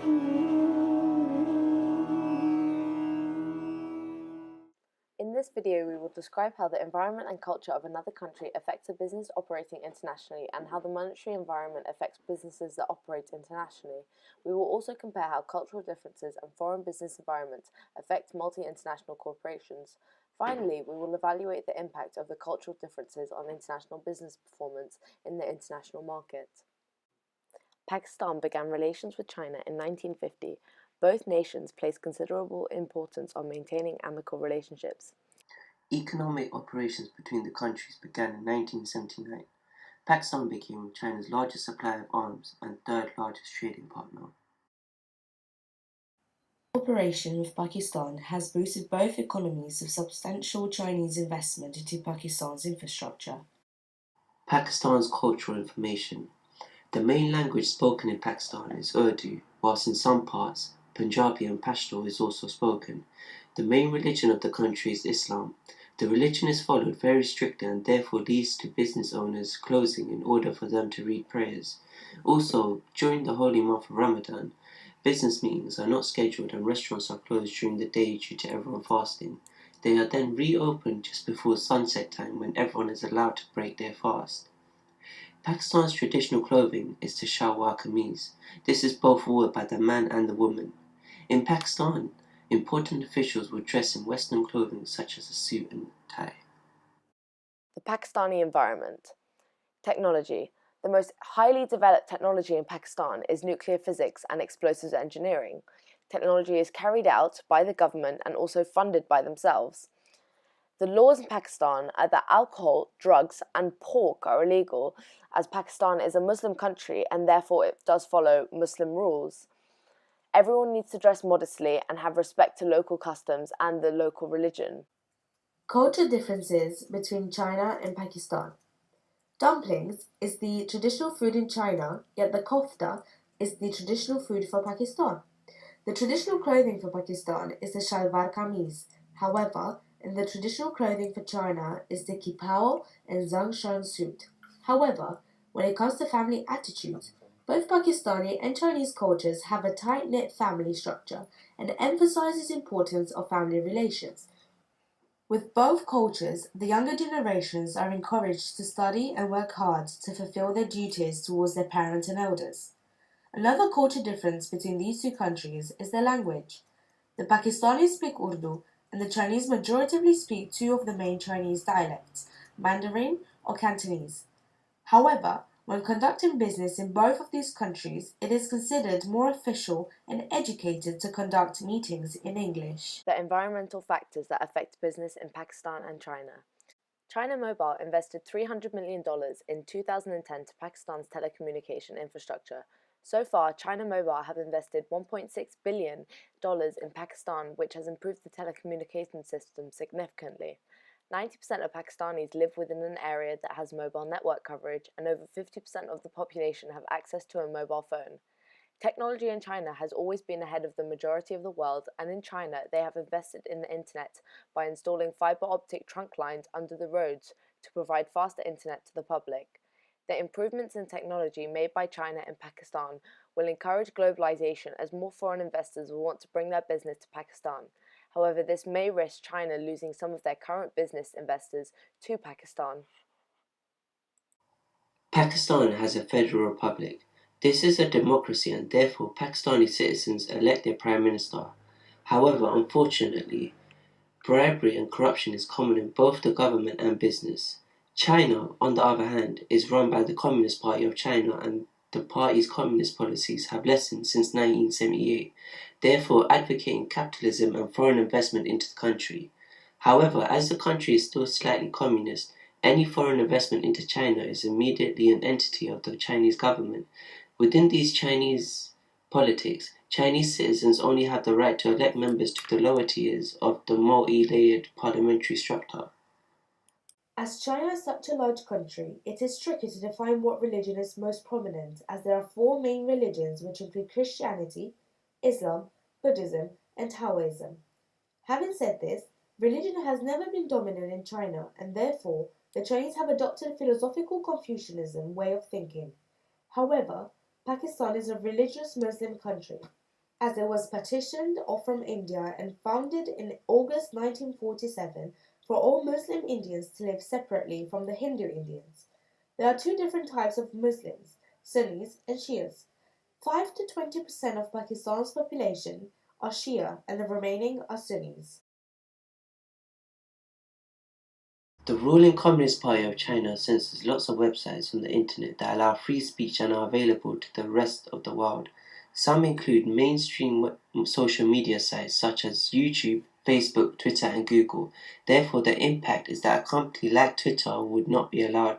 In this video, we will describe how the environment and culture of another country affects a business operating internationally and how the monetary environment affects businesses that operate internationally. We will also compare how cultural differences and foreign business environments affect multi-international corporations. Finally, we will evaluate the impact of the cultural differences on international business performance in the international market. Pakistan began relations with China in 1950. Both nations placed considerable importance on maintaining amicable relationships. Economic operations between the countries began in 1979. Pakistan became China's largest supplier of arms and third largest trading partner. Cooperation with Pakistan has boosted both economies with substantial Chinese investment into Pakistan's infrastructure. Pakistan's cultural information. The main language spoken in Pakistan is Urdu, whilst in some parts, Punjabi and Pashto is also spoken. The main religion of the country is Islam. The religion is followed very strictly and therefore leads to business owners closing in order for them to read prayers. Also, during the holy month of Ramadan, business meetings are not scheduled and restaurants are closed during the day due to everyone fasting. They are then reopened just before sunset time when everyone is allowed to break their fast. Pakistan's traditional clothing is the shalwar kameez. This is both worn by the man and the woman. In Pakistan, important officials will dress in Western clothing such as a suit and tie. The Pakistani environment. Technology. The most highly developed technology in Pakistan is nuclear physics and explosives engineering. Technology is carried out by the government and also funded by themselves. The laws in Pakistan are that alcohol, drugs, and pork are illegal, as Pakistan is a Muslim country and therefore it does follow Muslim rules. Everyone needs to dress modestly and have respect to local customs and the local religion. Culture differences between China and Pakistan. Dumplings is the traditional food in China, yet the kofta is the traditional food for Pakistan. The traditional clothing for Pakistan is the shalwar kameez. However, in the traditional clothing for China is the kipao and zangshan suit. However, when it comes to family attitudes, both Pakistani and Chinese cultures have a tight-knit family structure and emphasizes importance of family relations. With both cultures, the younger generations are encouraged to study and work hard to fulfill their duties towards their parents and elders. Another culture difference between these two countries is their language. The Pakistanis speak Urdu, and the Chinese majoritively speak two of the main Chinese dialects, Mandarin or Cantonese. However, when conducting business in both of these countries, it is considered more official and educated to conduct meetings in English. The environmental factors that affect business in Pakistan and China. China Mobile invested $300 million in 2010 to Pakistan's telecommunication infrastructure. So far, China Mobile have invested $1.6 billion in Pakistan, which has improved the telecommunication system significantly. 90% of Pakistanis live within an area that has mobile network coverage, and over 50% of the population have access to a mobile phone. Technology in China has always been ahead of the majority of the world, and in China they have invested in the internet by installing fiber optic trunk lines under the roads to provide faster internet to the public. The improvements in technology made by China and Pakistan will encourage globalization as more foreign investors will want to bring their business to Pakistan. However, this may risk China losing some of their current business investors to Pakistan. Pakistan has a federal republic. This is a democracy and therefore Pakistani citizens elect their prime minister. However, unfortunately, bribery and corruption is common in both the government and business. China, on the other hand, is run by the Communist Party of China and the party's communist policies have lessened since 1978, therefore advocating capitalism and foreign investment into the country. However, as the country is still slightly communist, any foreign investment into China is immediately an entity of the Chinese government. Within these Chinese politics, Chinese citizens only have the right to elect members to the lower tiers of the multi-layered parliamentary structure. As China is such a large country, it is tricky to define what religion is most prominent, as there are four main religions which include Christianity, Islam, Buddhism, and Taoism. Having said this, religion has never been dominant in China, and therefore the Chinese have adopted a philosophical Confucianism way of thinking. However, Pakistan is a religious Muslim country. as it was partitioned off from India and founded in August 1947 for all Muslim Indians to live separately from the Hindu Indians. There are two different types of Muslims, Sunnis and Shias. 5 to 20% of Pakistan's population are Shia and the remaining are Sunnis. The ruling Communist Party of China censors lots of websites on the internet that allow free speech and are available to the rest of the world. Some include mainstream social media sites such as YouTube, Facebook, Twitter, and Google. Therefore, the impact is that a company like Twitter would not be allowed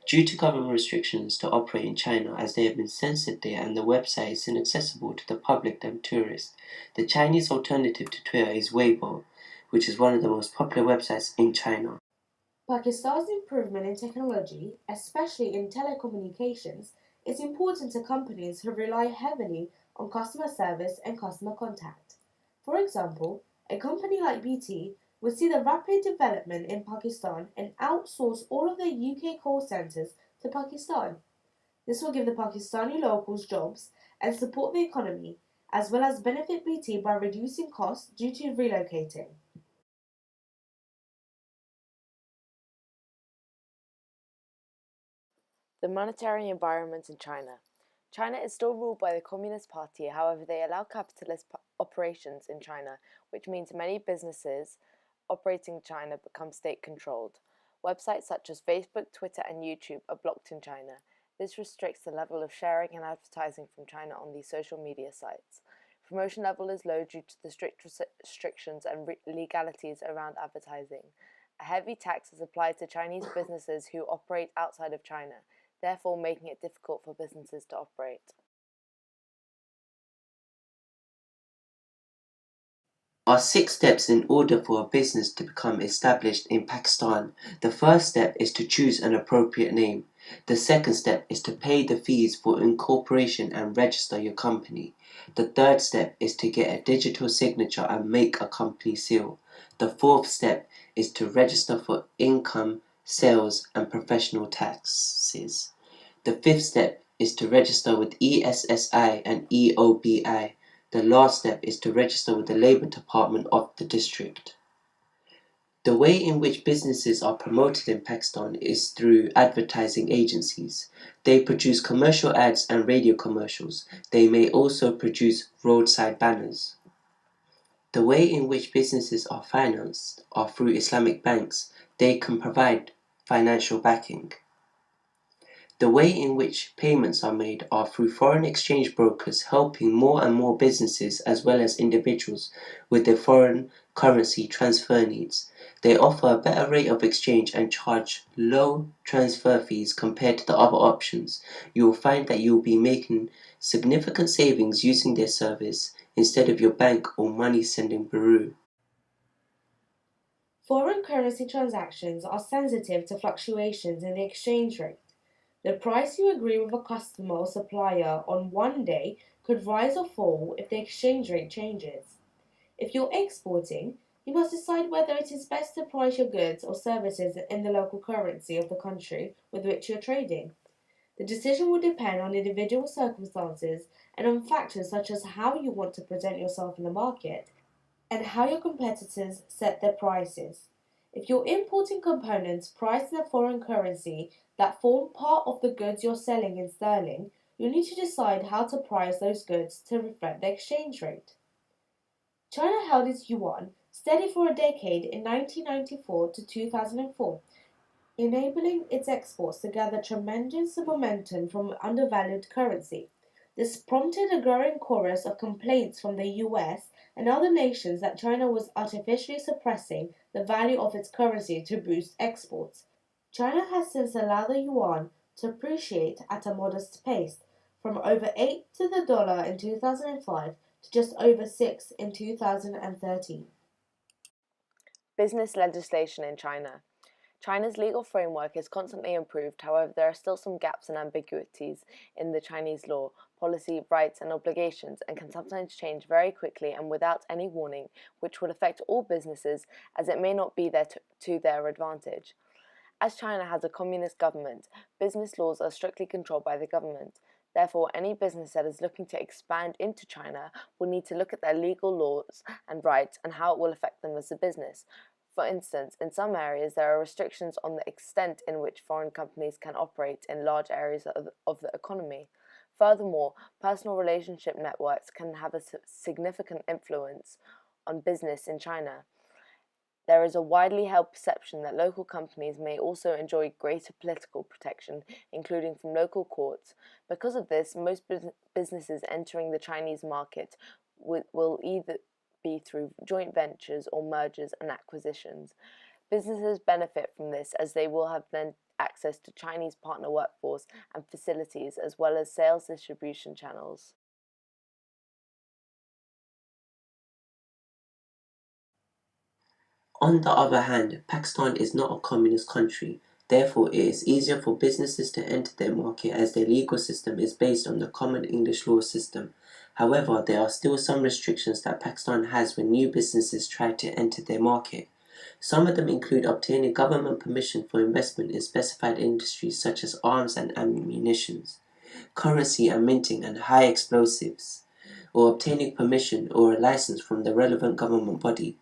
due to government restrictions to operate in China, as they have been censored there and the website is inaccessible to the public and tourists. The Chinese alternative to Twitter is Weibo, which is one of the most popular websites in China. Pakistan's improvement in technology, especially in telecommunications, is important to companies who rely heavily on customer service and customer contact. For example, a company like BT would see the rapid development in Pakistan and outsource all of their UK call centers to Pakistan. This will give the Pakistani locals jobs and support the economy, as well as benefit BT by reducing costs due to relocating. The monetary environment in China. China is still ruled by the Communist Party, however, they allow capitalist operations in China, which means many businesses operating in China become state controlled. Websites such as Facebook, Twitter, and YouTube are blocked in China. This restricts the level of sharing and advertising from China on these social media sites. Promotion level is low due to the strict restrictions and legalities around advertising. A heavy tax is applied to Chinese businesses who operate outside of China, therefore making it difficult for businesses to operate. Are 6 steps in order for a business to become established in Pakistan. The first step is to choose an appropriate name. The second step is to pay the fees for incorporation and register your company. The third step is to get a digital signature and make a company seal. The fourth step is to register for income, sales, and professional taxes. The fifth step is to register with ESSI and EOBI. The last step is to register with the Labour Department of the district. The way in which businesses are promoted in Pakistan is through advertising agencies. They produce commercial ads and radio commercials. They may also produce roadside banners. The way in which businesses are financed are through Islamic banks. They can provide financial backing. The way in which payments are made are through foreign exchange brokers helping more and more businesses as well as individuals with their foreign currency transfer needs. They offer a better rate of exchange and charge low transfer fees compared to the other options. You will find that you will be making significant savings using their service instead of your bank or money sending bureau. Foreign currency transactions are sensitive to fluctuations in the exchange rate. The price you agree with a customer or supplier on one day could rise or fall if the exchange rate changes. If you're exporting, you must decide whether it is best to price your goods or services in the local currency of the country with which you're trading. The decision will depend on individual circumstances and on factors such as how you want to present yourself in the market and how your competitors set their prices. If you're importing components priced in a foreign currency that form part of the goods you're selling in sterling, you need to decide how to price those goods to reflect the exchange rate. China held its yuan steady for a decade in 1994 to 2004, enabling its exports to gather tremendous momentum from undervalued currency. This prompted a growing chorus of complaints from the US and other nations that China was artificially suppressing the value of its currency to boost exports. China has since allowed the yuan to appreciate at a modest pace, from over 8 to the dollar in 2005 to just over 6 in 2013. Business legislation in China. China's legal framework is constantly improved, however, there are still some gaps and ambiguities in the Chinese law, policy, rights, and obligations, and can sometimes change very quickly and without any warning, which will affect all businesses as it may not be there to their advantage. As China has a communist government, business laws are strictly controlled by the government. Therefore, any business that is looking to expand into China will need to look at their legal laws and rights and how it will affect them as a business. For instance, in some areas, there are restrictions on the extent in which foreign companies can operate in large areas of the economy. Furthermore, personal relationship networks can have a significant influence on business in China. There is a widely held perception that local companies may also enjoy greater political protection, including from local courts. Because of this, most businesses entering the Chinese market will either be through joint ventures or mergers and acquisitions. Businesses benefit from this as they will have then access to Chinese partner workforce and facilities as well as sales distribution channels. On the other hand, Pakistan is not a communist country, therefore it is easier for businesses to enter their market as their legal system is based on the common English law system. However, there are still some restrictions that Pakistan has when new businesses try to enter their market. Some of them include obtaining government permission for investment in specified industries such as arms and ammunition, currency and minting and high explosives, or obtaining permission or a license from the relevant government body.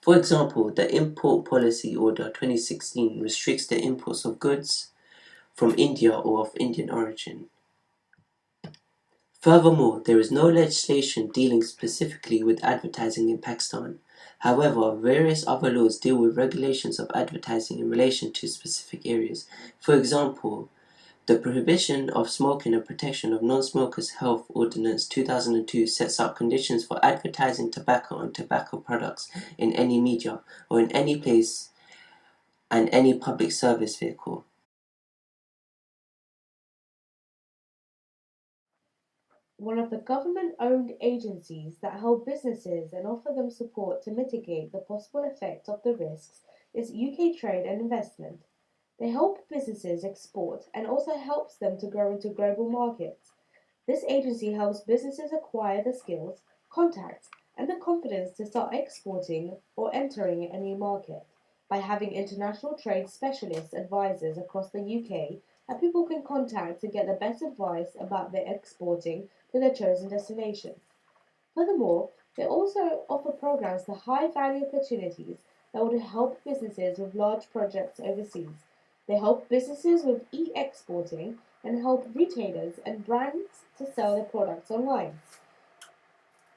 For example, the Import Policy Order 2016 restricts the imports of goods from India or of Indian origin. Furthermore, there is no legislation dealing specifically with advertising in Pakistan. However, various other laws deal with regulations of advertising in relation to specific areas. For example, the Prohibition of Smoking and Protection of Non-Smokers' Health Ordinance 2002 sets out conditions for advertising tobacco and tobacco products in any media or in any place and any public service vehicle. One of the government-owned agencies that help businesses and offer them support to mitigate the possible effects of the risks is UK Trade and Investment. They help businesses export and also helps them to grow into global markets. This agency helps businesses acquire the skills, contacts, and the confidence to start exporting or entering a new market by having international trade specialist advisors across the UK that people can contact to get the best advice about their exporting to their chosen destination. Furthermore, they also offer programs to high value opportunities that would help businesses with large projects overseas. They help businesses with e exporting and help retailers and brands to sell their products online.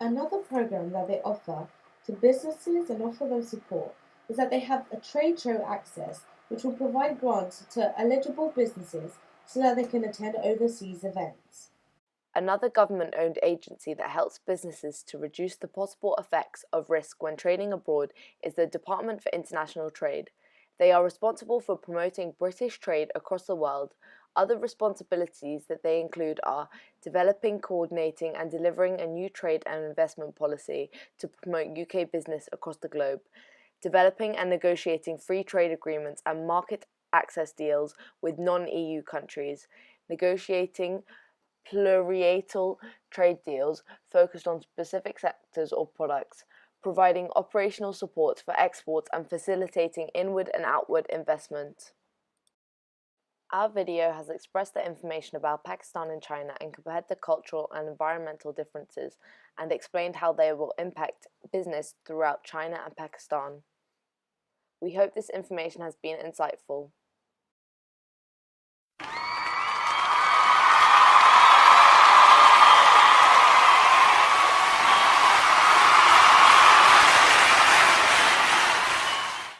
Another program that they offer to businesses and offer them support is that they have a trade show access, which will provide grants to eligible businesses so that they can attend overseas events. Another government-owned agency that helps businesses to reduce the possible effects of risk when trading abroad is the Department for International Trade. They are responsible for promoting British trade across the world. Other responsibilities that they include are developing, coordinating, and delivering a new trade and investment policy to promote UK business across the globe, developing and negotiating free trade agreements and market access deals with non-EU countries, negotiating plurilateral trade deals focused on specific sectors or products, providing operational support for exports and facilitating inward and outward investment. Our video has expressed the information about Pakistan and China and compared the cultural and environmental differences and explained how they will impact business throughout China and Pakistan. We hope this information has been insightful.